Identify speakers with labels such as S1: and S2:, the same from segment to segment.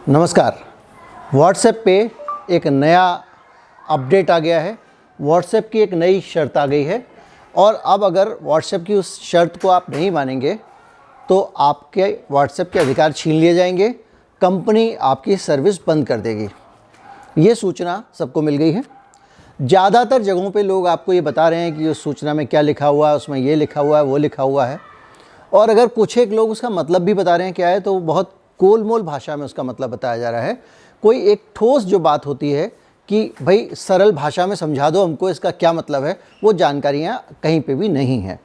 S1: नमस्कार। व्हाट्सएप पे एक नया अपडेट आ गया है। व्हाट्सएप की एक नई शर्त आ गई है और अब अगर व्हाट्सएप की उस शर्त को आप नहीं मानेंगे तो आपके व्हाट्सएप के अधिकार छीन लिए जाएंगे, कंपनी आपकी सर्विस बंद कर देगी। ये सूचना सबको मिल गई है। ज़्यादातर जगहों पे लोग आपको ये बता रहे हैं कि उस सूचना में क्या लिखा हुआ है, उसमें ये लिखा हुआ है, वो लिखा हुआ है। और अगर कुछ एक लोग उसका मतलब भी बता रहे हैं क्या है, तो बहुत गोलमोल भाषा में उसका मतलब बताया जा रहा है। कोई एक ठोस जो बात होती है कि भाई सरल भाषा में समझा दो हमको इसका क्या मतलब है, वो जानकारियाँ कहीं पे भी नहीं है।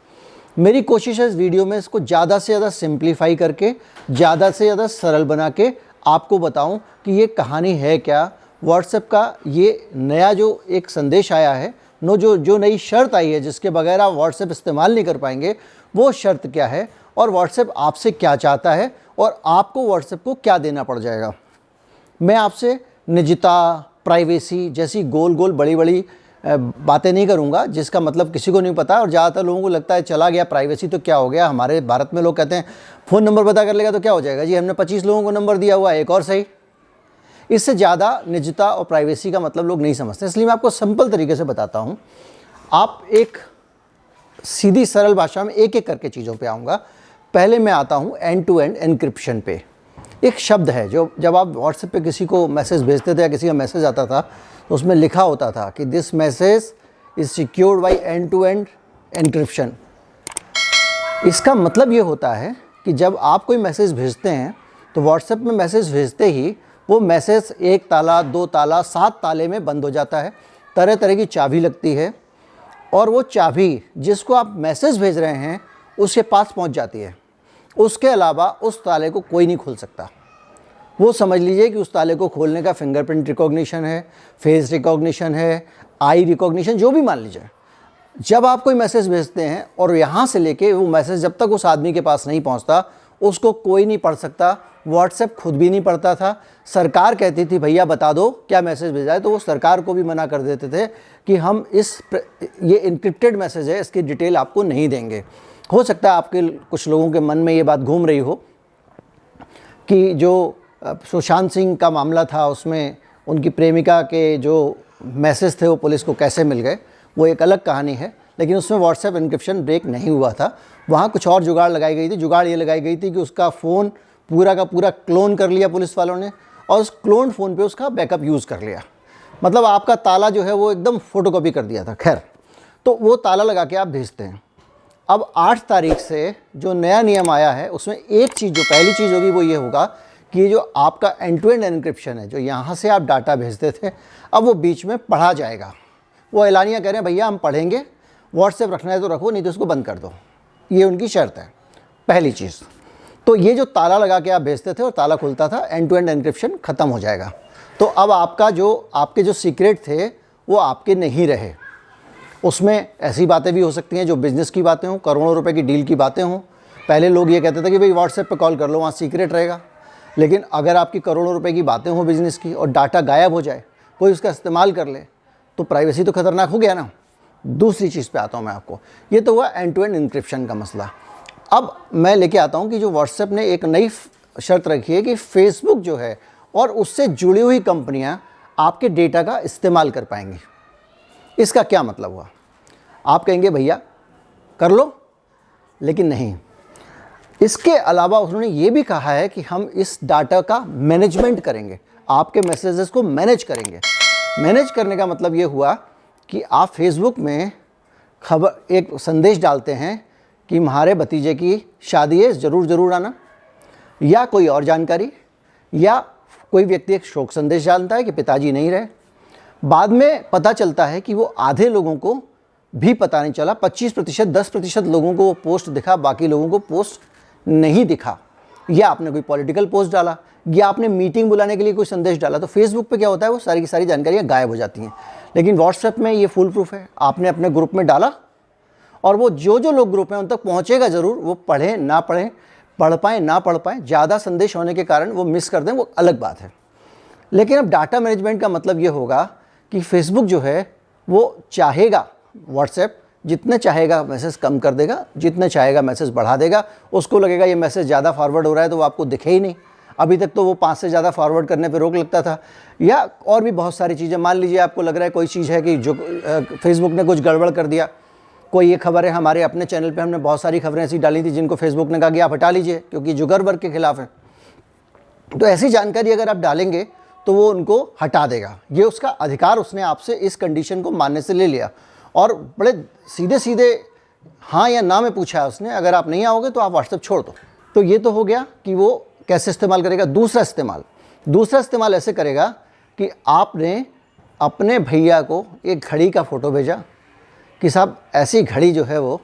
S1: मेरी कोशिश है इस वीडियो में इसको ज़्यादा से ज़्यादा सिंप्लीफाई करके, ज़्यादा से ज़्यादा सरल बना के आपको बताऊं कि ये कहानी है क्या। व्हाट्सएप का ये नया जो एक संदेश आया है, जो नई शर्त आई है जिसके बगैर आप व्हाट्सएप इस्तेमाल नहीं कर पाएंगे, वो शर्त क्या है और व्हाट्सएप आपसे क्या चाहता है और आपको व्हाट्सएप को क्या देना पड़ जाएगा। मैं आपसे निजता, प्राइवेसी जैसी गोल गोल बड़ी बड़ी बातें नहीं करूंगा जिसका मतलब किसी को नहीं पता। और ज़्यादातर लोगों को लगता है चला गया प्राइवेसी तो क्या हो गया। हमारे भारत में लोग कहते हैं फ़ोन नंबर पता कर लेगा तो क्या हो जाएगा जी, हमने 25 लोगों को नंबर दिया हुआ है, एक और सही। इससे ज़्यादा निजता और प्राइवेसी का मतलब लोग नहीं समझते, इसलिए मैं आपको सिंपल तरीके से बताता हूँ। आप एक सीधी सरल भाषा में एक एक करके चीज़ों पे आऊँगा। पहले मैं आता हूँ एंड टू एंड एन्क्रिप्शन पे। एक शब्द है जो जब आप व्हाट्सएप पे किसी को मैसेज भेजते थे या किसी का मैसेज आता था तो उसमें लिखा होता था कि this message is secured by end to end encryption. इसका मतलब ये होता है कि जब आप कोई मैसेज भेजते हैं तो व्हाट्सएप में मैसेज भेजते ही वो मैसेज 1 ताला, 2 ताला, 7 ताले में बंद हो जाता है। तरह तरह की चाबी लगती है और वो चाबी जिसको आप मैसेज भेज रहे हैं उसके पास पहुंच जाती है। उसके अलावा उस ताले को कोई नहीं खोल सकता। वो समझ लीजिए कि उस ताले को खोलने का फिंगरप्रिंट रिकॉग्निशन है, फेस रिकॉग्निशन है, आई रिकॉग्निशन, जो भी मान लीजिए। जब आप कोई मैसेज भेजते हैं और यहाँ से लेके वो मैसेज जब तक उस आदमी के पास नहीं पहुँचता उसको कोई नहीं पढ़ सकता। व्हाट्सएप खुद भी नहीं पढ़ता था। सरकार कहती थी भैया बता दो क्या मैसेज भेजा है, तो वो सरकार को भी मना कर देते थे कि हम ये इनक्रिप्टेड मैसेज है, इसकी डिटेल आपको नहीं देंगे। हो सकता है आपके कुछ लोगों के मन में ये बात घूम रही हो कि जो सुशांत सिंह का मामला था उसमें उनकी प्रेमिका के जो मैसेज थे वो पुलिस को कैसे मिल गए, वो एक अलग कहानी है। लेकिन उसमें व्हाट्सएप एन्क्रिप्शन ब्रेक नहीं हुआ था। वहाँ कुछ और जुगाड़ लगाई गई थी। जुगाड़ ये लगाई गई थी कि उसका फ़ोन पूरा का पूरा क्लोन कर लिया पुलिस वालों ने और उस क्लोन फ़ोन पे उसका बैकअप यूज़ कर लिया। मतलब आपका ताला जो है वो एकदम फ़ोटोकॉपी कर दिया था। खैर, तो वो ताला लगा के आप भेजते हैं। अब 8 तारीख से जो नया नियम आया है उसमें एक चीज़, जो पहली चीज़ होगी वो ये होगा कि ये जो आपका एंड टू एंड एन्क्रिप्शन है, जो यहाँ से आप डाटा भेजते थे, अब वो बीच में पढ़ा जाएगा। वो एलानिया कह रहे हैं भैया हम पढ़ेंगे, व्हाट्सएप रखना है तो रखो, नहीं तो उसको बंद कर दो। ये उनकी शर्त है, पहली चीज़। तो ये जो ताला लगा के आप भेजते थे और ताला खुलता था, एंड टू एंड एन्क्रिप्शन ख़त्म हो जाएगा। तो अब आपके जो सीक्रेट थे वो आपके नहीं रहे। उसमें ऐसी बातें भी हो सकती हैं जो बिज़नेस की बातें हों, करोड़ों रुपए की डील की बातें हों। पहले लोग ये कहते थे कि भाई व्हाट्सएप पे कॉल कर लो, वहाँ सीक्रेट रहेगा। लेकिन अगर आपकी करोड़ों रुपए की बातें हों बिज़नेस की और डाटा गायब हो जाए, कोई उसका इस्तेमाल कर ले, तो प्राइवेसी तो खतरनाक हो गया ना। दूसरी चीज़ पे आता हूँ मैं आपको। ये तो हुआ एंड टू एंड एन्क्रिप्शन का मसला। अब मैं लेके आता हूँ कि जो व्हाट्सएप ने एक नई शर्त रखी है कि फेसबुक जो है और उससे जुड़ी हुई कंपनियाँ आपके डेटा का इस्तेमाल कर पाएंगी। इसका क्या मतलब हुआ? आप कहेंगे भैया कर लो, लेकिन नहीं। इसके अलावा उन्होंने ये भी कहा है कि हम इस डाटा का मैनेजमेंट करेंगे, आपके मैसेजेस को मैनेज करेंगे। मैनेज करने का मतलब ये हुआ कि आप फेसबुक में एक संदेश डालते हैं कि हमारे भतीजे की शादी है, ज़रूर आना, या कोई और जानकारी, या कोई व्यक्ति एक शोक संदेश डालता है कि पिताजी नहीं रहे। बाद में पता चलता है कि वो आधे लोगों को भी पता नहीं चला, 25%, 10% लोगों को वो पोस्ट दिखा, बाकी लोगों को पोस्ट नहीं दिखा। या आपने कोई पॉलिटिकल पोस्ट डाला या आपने मीटिंग बुलाने के लिए कोई संदेश डाला, तो फेसबुक पे क्या होता है वो सारी की सारी जानकारियाँ गायब हो जाती हैं। लेकिन व्हाट्सएप में ये फुल प्रूफ है, आपने अपने ग्रुप में डाला और वो जो लोग ग्रुप हैं उन तक पहुँचेगा ज़रूर। वो पढ़ें ना पढ़ें, पढ़ पाएँ ना पढ़ पाएँ, ज़्यादा संदेश होने के कारण वो मिस कर दें, वो अलग बात है। लेकिन अब डाटा मैनेजमेंट का मतलब ये होगा कि फेसबुक जो है वो चाहेगा, व्हाट्सएप जितने चाहेगा मैसेज कम कर देगा, जितने चाहेगा मैसेज बढ़ा देगा। उसको लगेगा ये मैसेज ज़्यादा फॉरवर्ड हो रहा है तो वो आपको दिखे ही नहीं। अभी तक तो वो 5 से ज़्यादा फॉरवर्ड करने पे रोक लगता था, या और भी बहुत सारी चीज़ें। मान लीजिए आपको लग रहा है कोई चीज़ है कि जो फेसबुक ने कुछ गड़बड़ कर दिया, कोई ये खबर है, हमारे अपने चैनल पे हमने बहुत सारी खबरें ऐसी डाली थी जिनको फेसबुक ने कहा कि आप हटा लीजिए क्योंकि जुकरबर्ग के खिलाफ है। तो ऐसी जानकारी अगर आप डालेंगे तो वो उनको हटा देगा। ये उसका अधिकार उसने आपसे इस कंडीशन को मानने से ले लिया, और बड़े सीधे सीधे हाँ या ना में पूछा है उसने, अगर आप नहीं आओगे तो आप व्हाट्सएप छोड़ दो। तो ये तो हो गया कि वो कैसे इस्तेमाल करेगा। दूसरा इस्तेमाल ऐसे करेगा कि आपने अपने भैया को एक घड़ी का फ़ोटो भेजा कि साहब ऐसी घड़ी जो है वो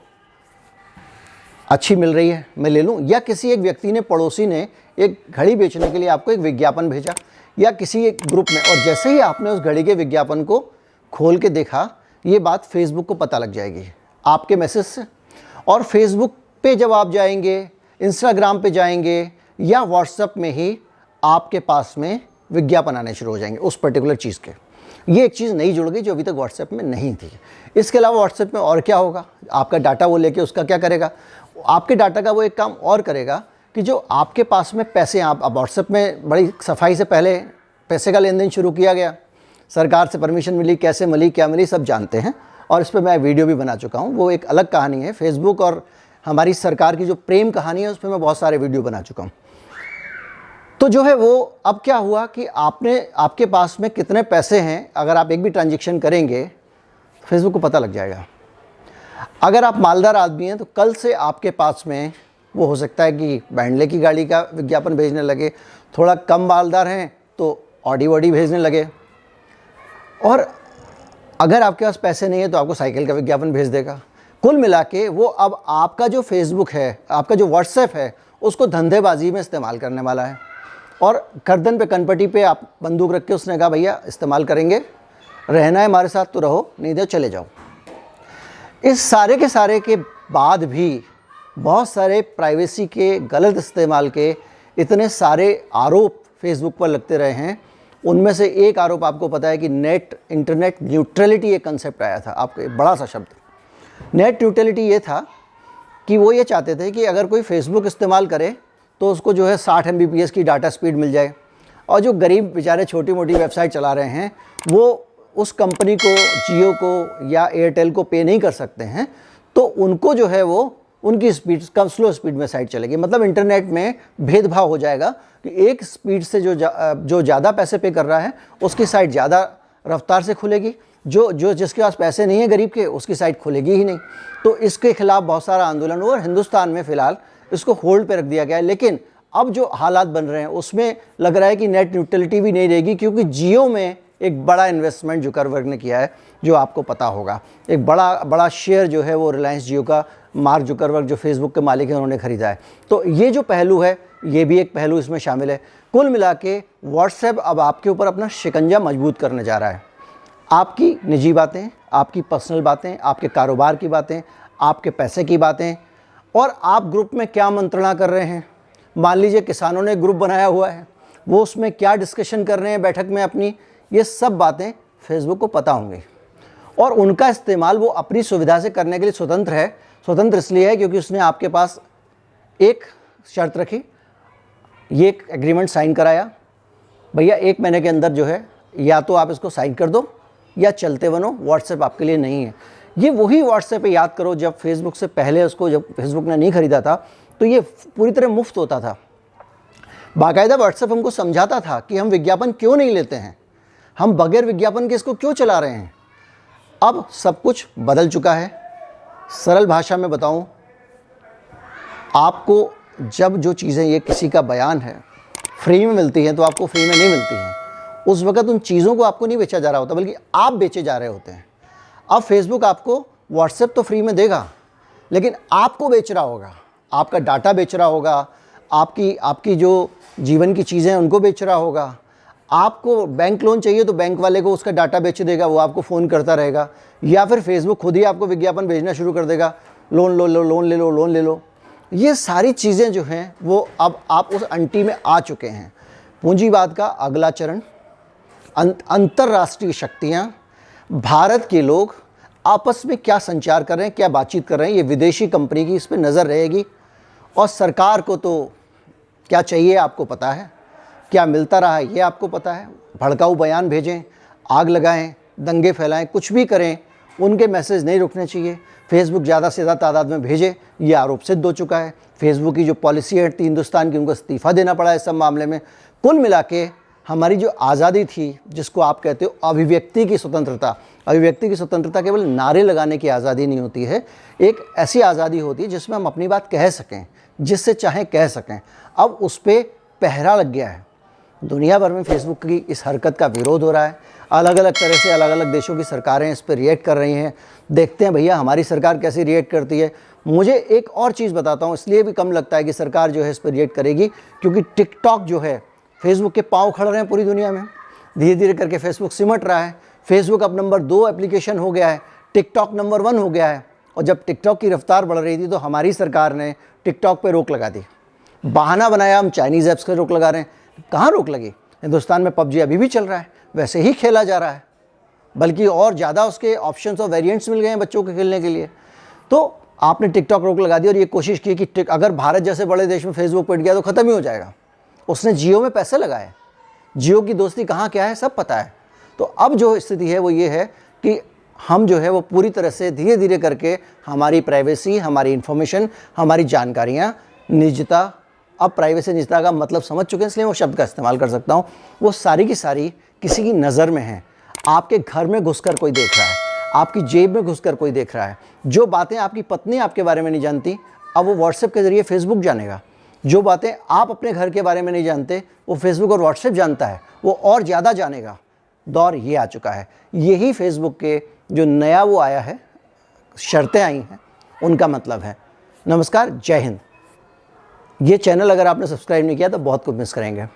S1: अच्छी मिल रही है, मैं ले लूँ, या किसी एक व्यक्ति ने, पड़ोसी ने एक घड़ी बेचने के लिए आपको एक विज्ञापन भेजा, या किसी एक ग्रुप में, और जैसे ही आपने उस घड़ी के विज्ञापन को खोल के देखा, ये बात फेसबुक को पता लग जाएगी आपके मैसेज से। और फेसबुक पे जब आप जाएंगे, इंस्टाग्राम पे जाएंगे, या व्हाट्सएप में ही आपके पास में विज्ञापन आने शुरू हो जाएंगे उस पर्टिकुलर चीज़ के। ये एक चीज़ नई जुड़ गई जो अभी तक व्हाट्सएप में नहीं थी। इसके अलावा व्हाट्सएप में और क्या होगा, आपका डाटा वो लेके उसका क्या करेगा, आपके डाटा का वो एक काम और करेगा कि जो आपके पास में पैसे, आप व्हाट्सएप में बड़ी सफाई से पहले पैसे का लेन देन शुरू किया गया, सरकार से परमिशन मिली, कैसे मिली, क्या मिली, सब जानते हैं, और इस पर मैं वीडियो भी बना चुका हूँ। वो एक अलग कहानी है। फेसबुक और हमारी सरकार की जो प्रेम कहानी है उस पर मैं बहुत सारे वीडियो बना चुका हूँ। तो जो है वो अब क्या हुआ कि आपके पास में कितने पैसे हैं, अगर आप एक भी ट्रांजेक्शन करेंगे फेसबुक को पता लग जाएगा। अगर आप मालदार आदमी हैं तो कल से आपके पास में वो हो सकता है कि बैंडले की गाड़ी का विज्ञापन भेजने लगे, थोड़ा कम मालदार हैं तो ऑडी वॉडी भेजने लगे, और अगर आपके पास पैसे नहीं है तो आपको साइकिल का विज्ञापन भेज देगा। कुल मिला के वो अब आपका जो फेसबुक है, आपका जो व्हाट्सएप है, उसको धंधेबाजी में इस्तेमाल करने वाला है। और गर्दन पे, कनपटी पे आप बंदूक रख के उसने कहा भैया इस्तेमाल करेंगे, रहना है हमारे साथ तो रहो, नहीं तो चले जाओ। इस सारे के सारे के बाद भी बहुत सारे प्राइवेसी के गलत इस्तेमाल के इतने सारे आरोप फेसबुक पर लगते रहे हैं। उनमें से एक आरोप आपको पता है कि इंटरनेट न्यूट्रलिटी एक कंसेप्ट आया था, आपको एक बड़ा सा शब्द। नेट न्यूट्रलिटी ये था कि वो ये चाहते थे कि अगर कोई फेसबुक इस्तेमाल करे तो उसको जो है 60 MBPS की डाटा स्पीड मिल जाए, और जो गरीब बेचारे छोटी मोटी वेबसाइट चला रहे हैं वो उस कंपनी को, जियो को या एयरटेल को पे नहीं कर सकते हैं, तो उनको जो है वो उनकी स्पीड कम, स्लो स्पीड में साइट चलेगी। मतलब इंटरनेट में भेदभाव हो जाएगा कि एक स्पीड से जो ज़्यादा पैसे पे कर रहा है उसकी साइट ज़्यादा रफ्तार से खुलेगी, जो जिसके पास पैसे नहीं है गरीब के, उसकी साइट खुलेगी ही नहीं। तो इसके खिलाफ बहुत सारा आंदोलन हुआ और हिंदुस्तान में फ़िलहाल इसको होल्ड पे रख दिया गया है। लेकिन अब जो हालात बन रहे हैं उसमें लग रहा है कि नेट न्यूट्रलिटी भी नहीं रहेगी, क्योंकि जियो में एक बड़ा इन्वेस्टमेंट जुकरबर्ग ने किया है, जो आपको पता होगा। एक बड़ा शेयर जो है वो रिलायंस जियो का, मार्क जुकरबर्ग जो फेसबुक के मालिक हैं, उन्होंने ख़रीदा है। तो ये जो पहलू है, ये भी एक पहलू इसमें शामिल है। कुल मिला के व्हाट्सएप अब आपके ऊपर अपना शिकंजा मजबूत करने जा रहा है। आपकी निजी बातें, आपकी पर्सनल बातें, आपके कारोबार की बातें, आपके पैसे की बातें, और आप ग्रुप में क्या मंत्रणा कर रहे हैं। मान लीजिए किसानों ने ग्रुप बनाया हुआ है, वो उसमें क्या डिस्कशन कर रहे हैं बैठक में अपनी, ये सब बातें फेसबुक को पता होंगी, और उनका इस्तेमाल वो अपनी सुविधा से करने के लिए स्वतंत्र है। स्वतंत्र इसलिए है क्योंकि उसने आपके पास एक शर्त रखी, ये एक एग्रीमेंट साइन कराया, भैया 1 महीने के अंदर जो है या तो आप इसको साइन कर दो या चलते बनो, व्हाट्सएप आपके लिए नहीं है। ये वही व्हाट्सएप है, याद करो जब फेसबुक से पहले उसको, जब फेसबुक ने नहीं ख़रीदा था तो ये पूरी तरह मुफ्त होता था। बाकायदा व्हाट्सएप हमको समझाता था कि हम विज्ञापन क्यों नहीं लेते हैं, हम बगैर विज्ञापन के इसको क्यों चला रहे हैं। अब सब कुछ बदल चुका है। सरल भाषा में बताऊं, आपको जब जो चीज़ें, ये किसी का बयान है, फ्री में मिलती हैं तो आपको फ्री में नहीं मिलती हैं। उस वक़्त उन चीज़ों को आपको नहीं बेचा जा रहा होता, बल्कि आप बेचे जा रहे होते हैं। अब फेसबुक आपको व्हाट्सएप तो फ्री में देगा, लेकिन आपको बेच रहा होगा, आपका डाटा बेच रहा होगा, आपकी जो जीवन की चीज़ें हैं उनको बेच रहा होगा। आपको बैंक लोन चाहिए तो बैंक वाले को उसका डाटा बेच देगा, वो आपको फ़ोन करता रहेगा, या फिर फेसबुक खुद ही आपको विज्ञापन भेजना शुरू कर देगा, लोन ले लो। ये सारी चीज़ें जो हैं वो अब आप उस अंटी में आ चुके हैं। पूंजीवाद का अगला चरण, अंतर्राष्ट्रीय शक्तियाँ, भारत के लोग आपस में क्या संचार कर रहे हैं, क्या बातचीत कर रहे हैं, ये विदेशी कंपनी की इस पर नज़र रहेगी। और सरकार को तो क्या चाहिए आपको पता है, क्या मिलता रहा है ये आपको पता है। भड़काऊ बयान भेजें, आग लगाएं, दंगे फैलाएं, कुछ भी करें, उनके मैसेज नहीं रुकने चाहिए। फेसबुक ज़्यादा से ज़्यादा तादाद में भेजे, ये आरोप सिद्ध हो चुका है। फेसबुक की जो पॉलिसी है हिंदुस्तान की, उनको इस्तीफ़ा देना पड़ा है इस सब मामले में। कुल मिला के हमारी जो आज़ादी थी, जिसको आप कहते हो अभिव्यक्ति की स्वतंत्रता, अभिव्यक्ति की स्वतंत्रता केवल नारे लगाने की आज़ादी नहीं होती है, एक ऐसी आज़ादी होती है जिसमें हम अपनी बात कह सकें, जिससे चाहें कह सकें। अब उस पर पहरा लग गया है। दुनिया भर में फेसबुक की इस हरकत का विरोध हो रहा है। अलग अलग तरह से अलग अलग देशों की सरकारें इस पर रिएक्ट कर रही हैं। देखते हैं भैया हमारी सरकार कैसे रिएक्ट करती है। मुझे एक और चीज़ बताता हूँ, इसलिए भी कम लगता है कि सरकार जो है इस पर रिएक्ट करेगी, क्योंकि टिकटॉक जो है फेसबुक के पाँव खड़ रहे हैं पूरी दुनिया में। धीरे धीरे करके फेसबुक सिमट रहा है। फेसबुक अब नंबर 2 एप्लीकेशन हो गया है, टिकटॉक नंबर 1 हो गया है। और जब टिकटॉक की रफ्तार बढ़ रही थी तो हमारी सरकार ने टिकटॉक पे रोक लगा दी। बहाना बनाया हम चाइनीज़ ऐप्स पर रोक लगा रहे हैं। कहाँ रोक लगी? हिंदुस्तान में पबजी अभी भी चल रहा है, वैसे ही खेला जा रहा है, बल्कि और ज़्यादा उसके ऑप्शंस और वेरिएंट्स मिल गए हैं बच्चों के खेलने के लिए। तो आपने टिकटॉक रोक लगा दी और ये कोशिश की कि अगर भारत जैसे बड़े देश में फेसबुक पिट गया तो ख़त्म ही हो जाएगा। उसने जियो में पैसे लगाए, जियो की दोस्ती कहाँ क्या है सब पता है। तो अब जो स्थिति है वो ये है कि हम जो है वो पूरी तरह से धीरे धीरे करके हमारी प्राइवेसी, हमारी इन्फॉर्मेशन, हमारी जानकारियाँ, निजता, अब प्राइवेसी निजता का मतलब समझ चुके हैं, इसलिए वो शब्द का इस्तेमाल कर सकता हूँ, वो सारी की सारी किसी की नज़र में है। आपके घर में घुसकर कोई देख रहा है, आपकी जेब में घुसकर कोई देख रहा है। जो बातें आपकी पत्नी आपके बारे में नहीं जानती, अब वो व्हाट्सएप के ज़रिए फेसबुक जानेगा। जो बातें आप अपने घर के बारे में नहीं जानते, वो फेसबुक और व्हाट्सएप जानता है, वो और ज़्यादा जानेगा। दौर ये आ चुका है। यही फेसबुक के जो नया वो आया है, शर्तें आई हैं, उनका मतलब है। नमस्कार, जय हिंद। ये चैनल अगर आपने सब्सक्राइब नहीं किया तो बहुत कुछ मिस करेंगे।